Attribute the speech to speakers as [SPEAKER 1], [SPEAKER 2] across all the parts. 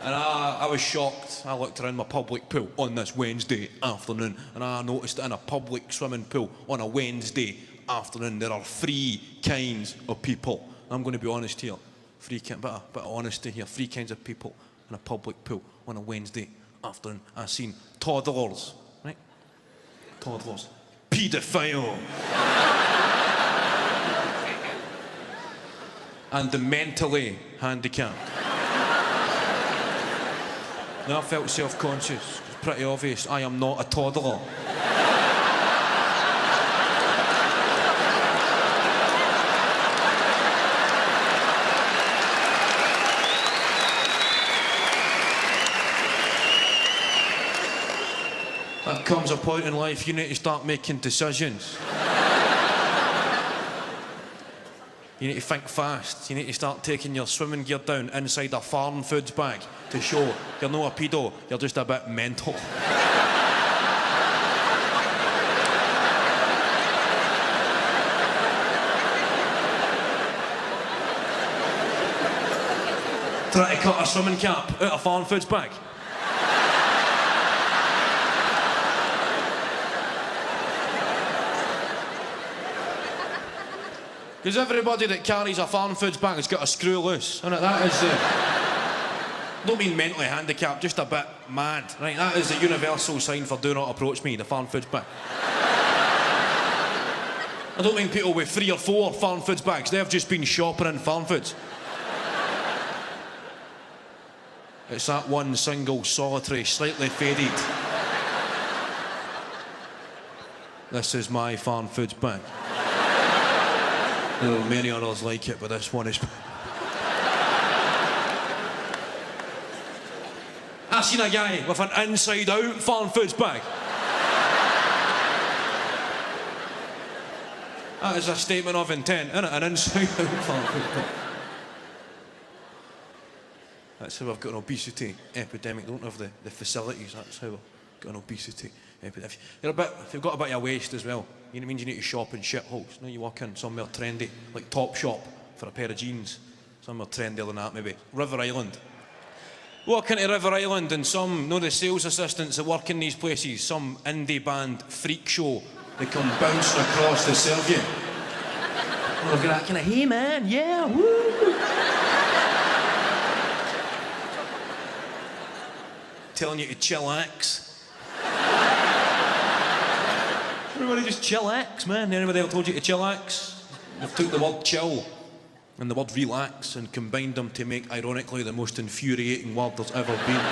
[SPEAKER 1] And I was shocked. I looked around my public pool on this Wednesday afternoon, and I noticed that in a public swimming pool on a Wednesday afternoon, there are three kinds of people. I'm going to be honest here. Bit of honesty here. Three kinds of people in a public pool on a Wednesday afternoon. I've seen toddlers, right? Toddlers. Paedophile. And the mentally handicapped. Now I felt self-conscious. It's pretty obvious I am not a toddler. There comes a point in life you need to start making decisions. You need to think fast. You need to start taking your swimming gear down inside a Farm Foods bag to show you're not a pedo, you're just a bit mental. Try to cut a swimming cap out of Farm Foods bag. Because everybody that carries a Farm Foods bag has got a screw loose, isn't it? That is don't mean mentally handicapped, just a bit mad, right? That is the universal sign for do not approach me, the Farm Foods bag. I don't mean people with 3 or 4 Farm Foods bags, they've just been shopping in Farm Foods. It's that one single, solitary, slightly faded. This is my Farm Foods bag. There are many others like it, but this one is... I seen a guy with an inside-out Farm Foods bag. That is a statement of intent, isn't it? An inside-out Farm Foods bag. That's how I've got an obesity epidemic. Don't have the facilities. That's how I've got an obesity epidemic. If you've got a bit of a waist as well, it means you need to shop in shitholes. Now you walk in somewhere trendy, like Topshop for a pair of jeans. Somewhere trendier than that, maybe. River Island. Walk into River Island and the sales assistants that work in these places, some indie band freak show, they come bouncing across to serve you. Look at that kind of, hey man, yeah, woo! Telling you to chillax. Everybody just chillax, man. Anybody ever told you to chillax? They've took the word chill and the word relax and combined them to make, ironically, the most infuriating word there's ever been.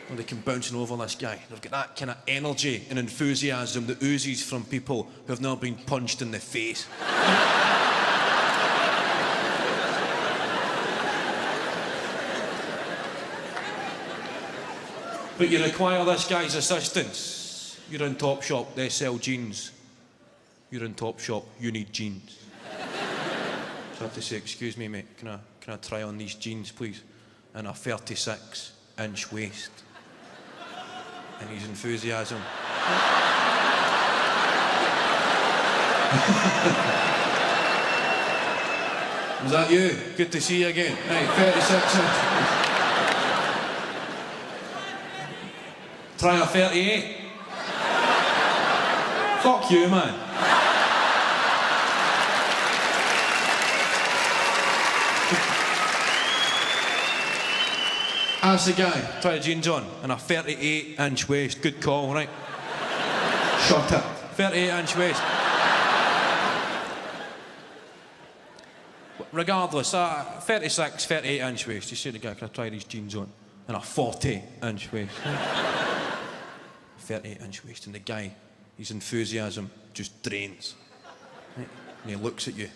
[SPEAKER 1] Well, they come bouncing over this guy. They've got that kind of energy and enthusiasm that oozes from people who have now been punched in the face. But you require this guy's assistance. You're in Topshop, they sell jeans. You're in Topshop, you need jeans. So I have to say, excuse me mate, can I try on these jeans please? And a 36-inch waist. And his enthusiasm. Was that you? Good to see you again. Right, 36-inch. Try a 38. Fuck you, man. Ask the guy, try the jeans on, and a 38-inch waist. Good call, right? Shut up. 38-inch waist. Regardless, 36, 38-inch waist. You say to the guy, can I try these jeans on? And a 40-inch waist. 38-inch waist, and the guy, his enthusiasm just drains. Right? And he looks at you,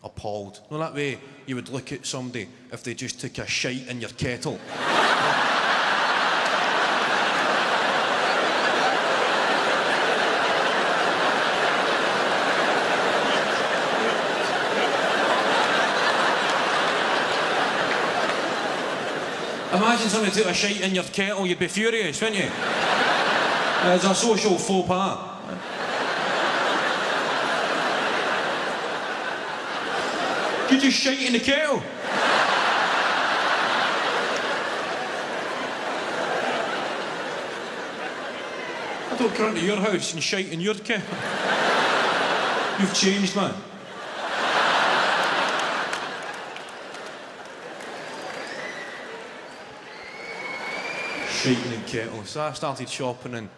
[SPEAKER 1] appalled. Well, that way you would look at somebody if they just took a shite in your kettle. Imagine somebody took a shite in your kettle, you'd be furious, wouldn't you? It's a social faux pas. You just shite in the kettle. I don't come into your house and shite in your kit. You've changed, man. Shiting in kettles. So I started shopping in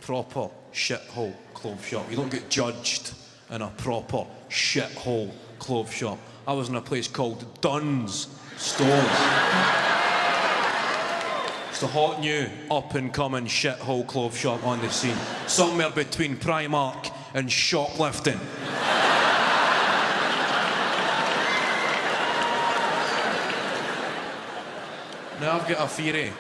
[SPEAKER 1] proper shithole clothes shop. You don't get judged in a proper shithole clothes shop. I was in a place called Dunn's Stores. It's the hot new up-and-coming shithole clothes shop on the scene. Somewhere between Primark and shoplifting. Now I've got a theory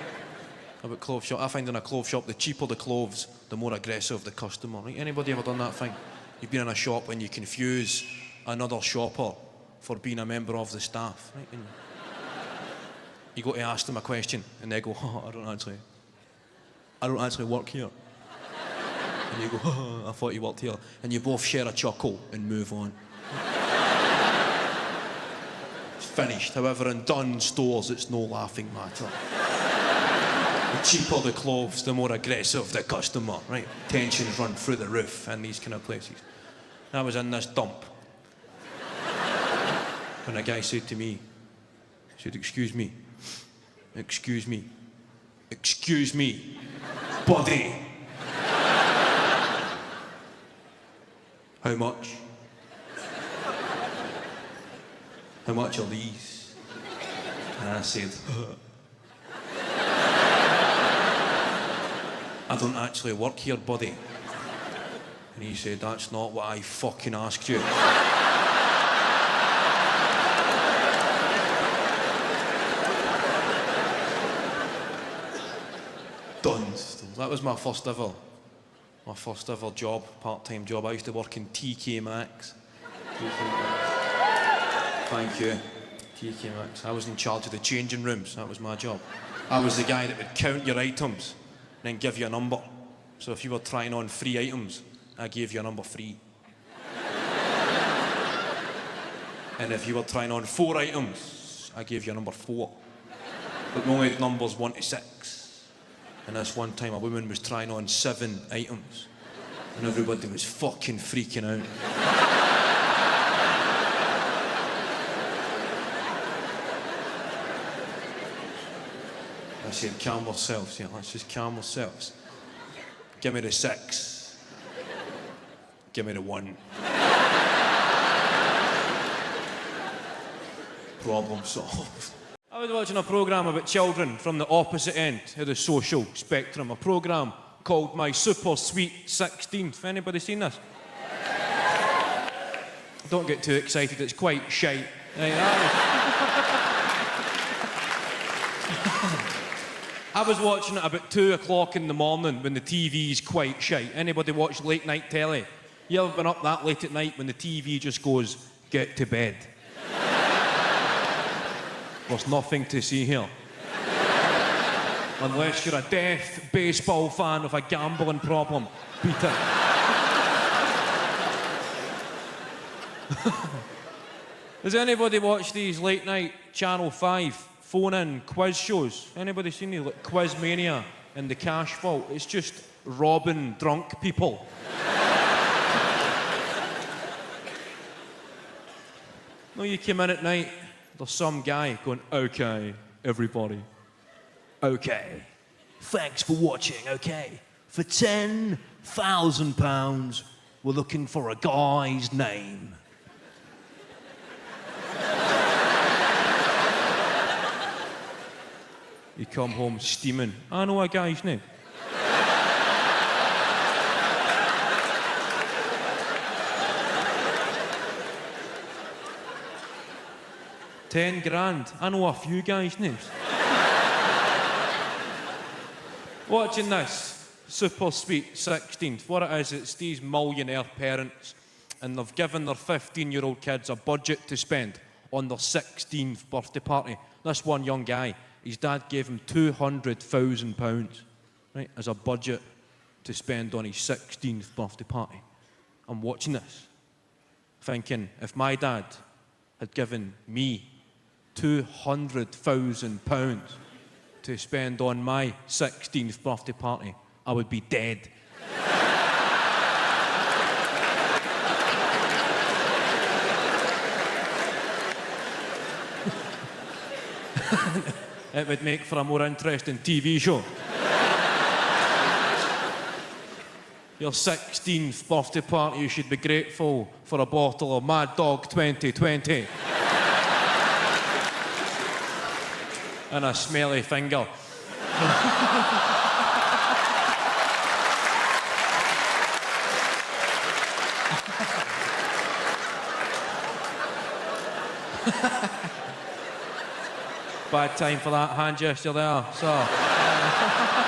[SPEAKER 1] about clothes shop. I find in a clothes shop, the cheaper the clothes, the more aggressive the customer. Right? Anybody ever done that thing? You've been in a shop and you confuse another shopper for being a member of the staff. Right? And you go to ask them a question and they go, oh, I don't actually work here. And you go, oh, I thought you worked here. And you both share a chuckle and move on. It's finished. However, in Dunn's Stores, it's no laughing matter. The cheaper the clothes, the more aggressive the customer, right? Tensions run through the roof in these kind of places. And I was in this dump. When a guy said to me, he said, excuse me, buddy. How much? How much are these? And I said, I don't actually work here, buddy. And he said, that's not what I fucking asked you. Done. That was my first ever job, part-time job. I used to work in TK Maxx. Thank you, TK Maxx. I was in charge of the changing rooms. That was my job. I was the guy that would count your items and then give you a number. So if you were trying on 3 items, I gave you a number 3. And if you were trying on 4 items, I gave you a number 4. But we only had numbers 1 to 6. And this one time a woman was trying on 7 items. And everybody was fucking freaking out. I said, calm ourselves, yeah, let's just calm ourselves. Give me the 6. Give me the 1. Problem solved. I was watching a programme about children from the opposite end of the social spectrum. A programme called My Super Sweet 16th. Anybody seen this? Don't get too excited, it's quite shite. I was watching it about 2 o'clock in the morning when the TV's quite shite. Anybody watch late night telly? You ever been up that late at night when the TV just goes, get to bed? There's nothing to see here. Unless you're a deaf baseball fan with a gambling problem. Beat it. Does anybody watch these late night Channel 5 phone-in quiz shows? Anybody seen these, like Quiz Mania and The Cash Vault? It's just robbing drunk people. No, you come in at night, there's some guy going, okay, everybody, okay, thanks for watching, okay. For £10,000, we're looking for a guy's name. You come home steaming, I know a guy's name. £10,000. I know a few guys' names. Watching this Super Sweet 16th. What it is, it's these millionaire parents and they've given their 15-year-old kids a budget to spend on their 16th birthday party. This one young guy, his dad gave him £200,000, right, as a budget to spend on his 16th birthday party. I'm watching this, thinking, if my dad had given me £200,000 to spend on my 16th birthday party, I would be dead. It would make for a more interesting TV show. Your 16th birthday party, you should be grateful for a bottle of Mad Dog 2020. And a smelly finger. Bad time for that hand gesture there, sir.